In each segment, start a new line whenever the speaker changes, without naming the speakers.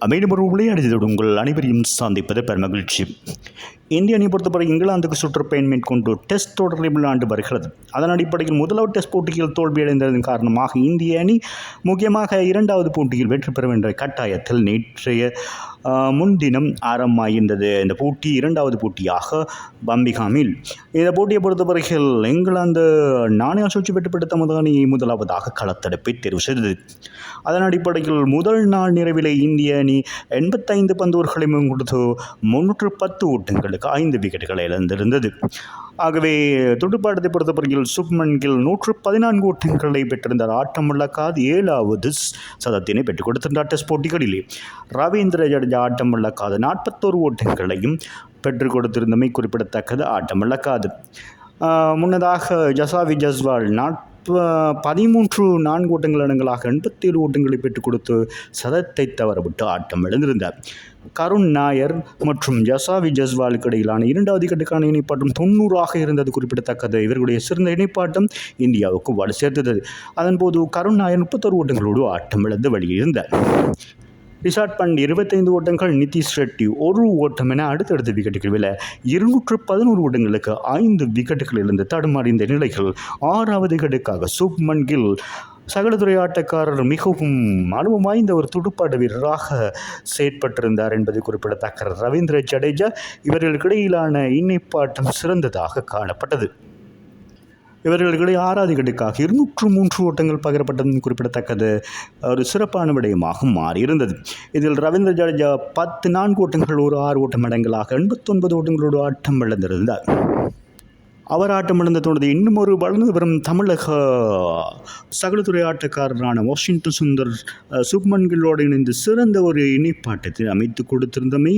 மீண்டும் ஒரு விளையாடுதோடு உங்கள் அனைவரையும் சந்திப்பது பெருமகிழ்ச்சி. இந்திய அணியை பொறுத்தவரை இங்கிலாந்துக்கு சுற்றுப்பயணம் மேற்கொண்டு டெஸ்ட் தொடரில் விளையாண்டு வருகிறது. அதன் அடிப்படையில் முதலாவது டெஸ்ட் போட்டியில் தோல்வியடைந்ததன் காரணமாக இந்திய அணி முக்கியமாக இரண்டாவது போட்டியில் வெற்றி பெற வேண்டிய கட்டாயத்தில் நேற்றைய முன்தினம் ஆரம்பமாகின்றது. இந்த போட்டி இரண்டாவது போட்டியாக பம்பிகாமில். இந்த போட்டியை பொறுத்தவரையில் இங்கிலாந்து நாணய சுழற்சி வெற்றி பெற்ற தமது அணியை முதலாவதாக களத்தடுப்பை தேர்வு செய்தது. அதன் அடிப்படையில் முதல் நாள் நிறைவிலே இந்திய அணி 85 பந்தோர்களை கொடுத்து 310 ஓட்டங்களுக்கு 5 விக்கெட்டுகளை இழந்திருந்தது. ஆகவே துடுப்பாட்டத்தை பொறுத்தவரையில் சுப்மன் கில் 114 ஓட்டங்களை பெற்றிருந்தார். ஆட்டமிழக்காது 7வது சதத்தினை பெற்றுக் கொடுத்திருந்தார். டெஸ்ட் போட்டிகளிலே ரவீந்திர ஜடேஜா ஆட்டமிழக்காது 41 ஓட்டங்களையும் பெற்றுக் கொடுத்திருந்தமை குறிப்பிடத்தக்கது. ஆட்டமிழக்காது முன்னதாக ஜசாவி ஜஸ்வால் 4 ஓட்டங்கள் அடங்கலாக 87 ஓட்டங்களை பெற்றுக் கொடுத்து சதத்தை தவறவிட்டு ஆட்டம் இழந்திருந்தார். கருண் நாயர் மற்றும் ஜசாவி ஜஸ்வாலுக்கு இடையிலான இரண்டாவது கட்டுக்கான இணைப்பாட்டம் 90 இருந்தது குறிப்பிடத்தக்கது. இவர்களுடைய சிறந்த இணைப்பாட்டம் இந்தியாவுக்கு வலு சேர்த்தது. அதன்போது கருண் நாயர் 31 ஓட்டங்களோடு ஆட்டம் இழந்து வெளியிருந்தார். ரிஷாட் பண்ட் 25 ஓட்டங்கள், நிதிஷ் ரெட்டி 1 ஓட்டம் என அடுத்தடுத்த விக்கெட்டுகள் வில 211 ஓட்டங்களுக்கு 5 விக்கெட்டுகள் இழந்து தடுமாறிந்த நிலையில் 6வது விக்கெட்டுக்காக சுப்மன் கில் சகலதுறை ஆட்டக்காரர் மிகவும் அனுபவம் வாய்ந்த ஒரு துடுப்பாட்ட வீரராக செயற்பட்டிருந்தார் என்பது குறிப்பிடத்தக்க. ரவீந்திர ஜடேஜா இவர்களுக்கிடையிலான இணைப்பாட்டம் சிறந்ததாக காணப்பட்டது. இவர்களுக்கு 6வது விக்கெட்டுக்காக 203 ஓட்டங்கள் பகிரப்பட்டது குறிப்பிடத்தக்கது. ஒரு சிறப்பான விடயமாக மாறியிருந்தது. இதில் ரவீந்திர ஜடேஜா 4 ஓட்டங்கள் 6 ஓட்டம் அடங்கலாக 89 ஓட்டங்களோடு ஆட்டம் இழந்திருந்தார். அவர் ஆட்டம் இழந்ததோடு இன்னும் ஒரு வளர்ந்து வரும் தமிழக சகலத்துறை ஆட்டக்காரரான வாஷிங்டன் சுந்தர் சுப்மன் கில்லோடு இணைந்து சிறந்த ஒரு இணைப்பாட்டத்தை அமைத்து கொடுத்திருந்தமை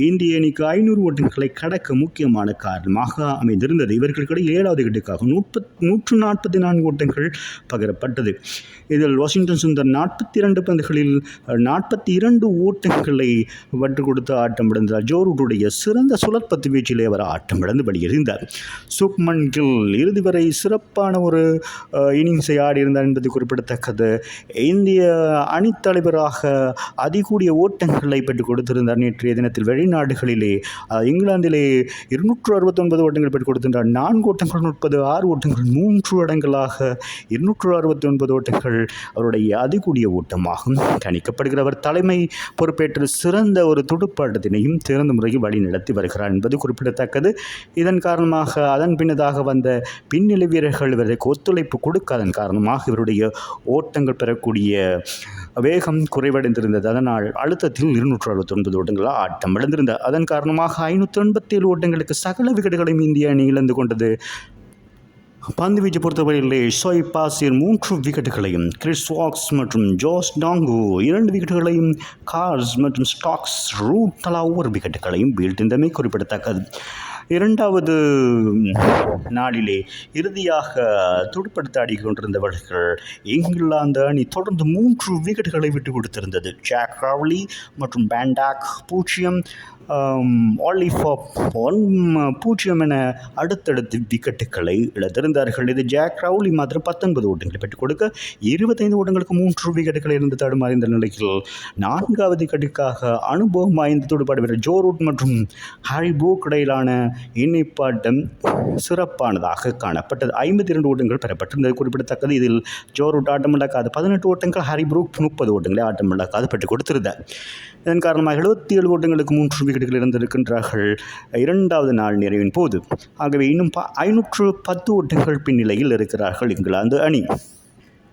இந்திய அணிக்கு 500 ஓட்டங்களை கடக்க முக்கியமான காரணமாக அமைந்திருந்தது. இவர்களுக்கிடையில் 7வது விக்கெட்டுக்காக 144 ஓட்டங்கள் பகிரப்பட்டது. இதில் வாஷிங்டன் சுந்தர் 42 பந்துகளில் 42 ஓட்டங்களை வெற்றி கொடுத்து ஆட்டம் இழந்தார். ஜோ ரூட்டுடைய சிறந்த சுழற்பத்து வீச்சிலே அவர் ஆட்டம் இழந்து வெளியேறினார். சுப்மன் கில் இறுதி வரை சிறப்பான ஒரு இன்னிங்ஸை ஆடியிருந்தார் என்பது குறிப்பிடத்தக்கது. இந்திய அணித்தலைவராக அதிகூடிய ஓட்டங்களை பெற்றுக் கொடுத்திருந்தார். நேற்றைய தினத்தில் வெளிநாடுகளிலே இங்கிலாந்திலே 269 ஓட்டங்கள் பெற்றுக் கொடுத்திருந்தார். 4 ஓட்டங்கள் 30, 6 ஓட்டங்கள் 3 அடங்கலாக 269 ஓட்டங்கள் அவருடைய அதிகூடிய ஓட்டமாகும் கணிக்கப்படுகிறவர். தலைமை பொறுப்பேற்று சிறந்த ஒரு துடுப்பாட்டத்தினையும் சிறந்த முறையில் வழி நடத்தி வருகிறார் என்பது குறிப்பிடத்தக்கது. இதன் காரணமாக அதன் பின்னதாக வந்த பின்னிலை வீரர்கள் இவருக்கு ஒத்துழைப்பு கொடுக்காதன் காரணமாக இவருடைய ஓட்டங்கள் பெறக்கூடிய வேகம் குறைவடைந்திருந்தது. அதனால் அழுத்தத்தில் 269 ஓட்டங்களால் ஆட்டம் இழந்திருந்தது. அதன் காரணமாக 587 ஓட்டங்களுக்கு சகல விக்கெட்டுகளையும் இந்திய அணி இழந்து கொண்டது. பந்து வீச்சு பொறுத்தவரையிலே ஷோய் பாசிர் 3 விக்கெட்டுகளையும், கிறிஸ் வாக்ஸ் மற்றும் ஜோஸ் டாங்கு 2 விக்கெட்டுகளையும், கார்ஸ் மற்றும் ஸ்டாக்ஸ் ரூட் தலா 1 விக்கெட்டுகளையும் வீழ்த்திருந்தமை குறிப்பிடத்தக்கது. இரண்டாவது நாளிலே இறுதியாக துடுப்படுத்த ஆடிக்கொண்டிருந்தவர்கள் இங்கிலாந்து அணி தொடர்ந்து 3 விக்கெட்டுகளை விட்டு கொடுத்திருந்தது. ஜாக் ராவ்லி மற்றும் பேண்டாக் 0, ஆலிஃபாப் 0 என அடுத்தடுத்து விக்கெட்டுகளை இழந்திருந்தார்கள். இது ஜாக் ராவ்லி மாத்திரம் 19 ஓட்டங்களை பெற்றுக் கொடுக்க 25 ஓட்டங்களுக்கு 3 விக்கெட்டுகளை இருந்து தடுமாறிந்த நிலையில் 4வது விக்கெட்டுக்காக அனுபவம் வாய்ந்த துடுப்பாட்ட வீரர் ஜோ ரூட் மற்றும் ஹாரி ப்ரூக் இடையிலான இணைப்பாட்டம் சிறப்பானதாக காணப்பட்டது. 52 ஓட்டங்கள் பெறப்பட்டிருந்தது குறிப்பிடத்தக்கது. இதில் ஜோ ரூட் ஆட்டமிழக்காது 18 ஓட்டங்கள், ஹாரி ப்ரூக் 30 ஓட்டங்களை ஆட்டமிழக்காது பெற்றுக் கொடுத்திருந்தார். இதன் காரணமாக 77 ஓட்டங்களுக்கு 3 விக்கெட்டுகள் இருந்திருக்கின்றார்கள் இரண்டாவது நாள் நிறைவின் போது. ஆகவே இன்னும் 510 ஓட்டங்கள் பின்னிலையில் இருக்கிறார்கள் இங்கிலாந்து அணி.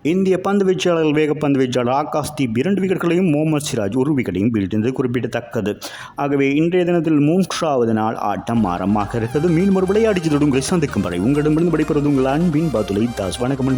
இந்திய பந்து வீச்சாளர்கள் வேகப்பந்து வீச்சாளர் ஆகாஷ்தீப் 2 விக்கெட்டுகளையும், முகமது சிராஜ் 1 விக்கெட்டையும் வீழ்த்தியது குறிப்பிடத்தக்கது. ஆகவே இன்றைய தினத்தில் 3வது நாள் ஆட்டம் ஆரம்பமாக இருக்கிறது. மீண்டும் ஒரு விளையாடி உங்களை சந்திக்கும் வரை உங்களிடமிருந்து விடைபெறுவது உங்கள் அன்பின் பாதுலை தாஸ். வணக்கம்.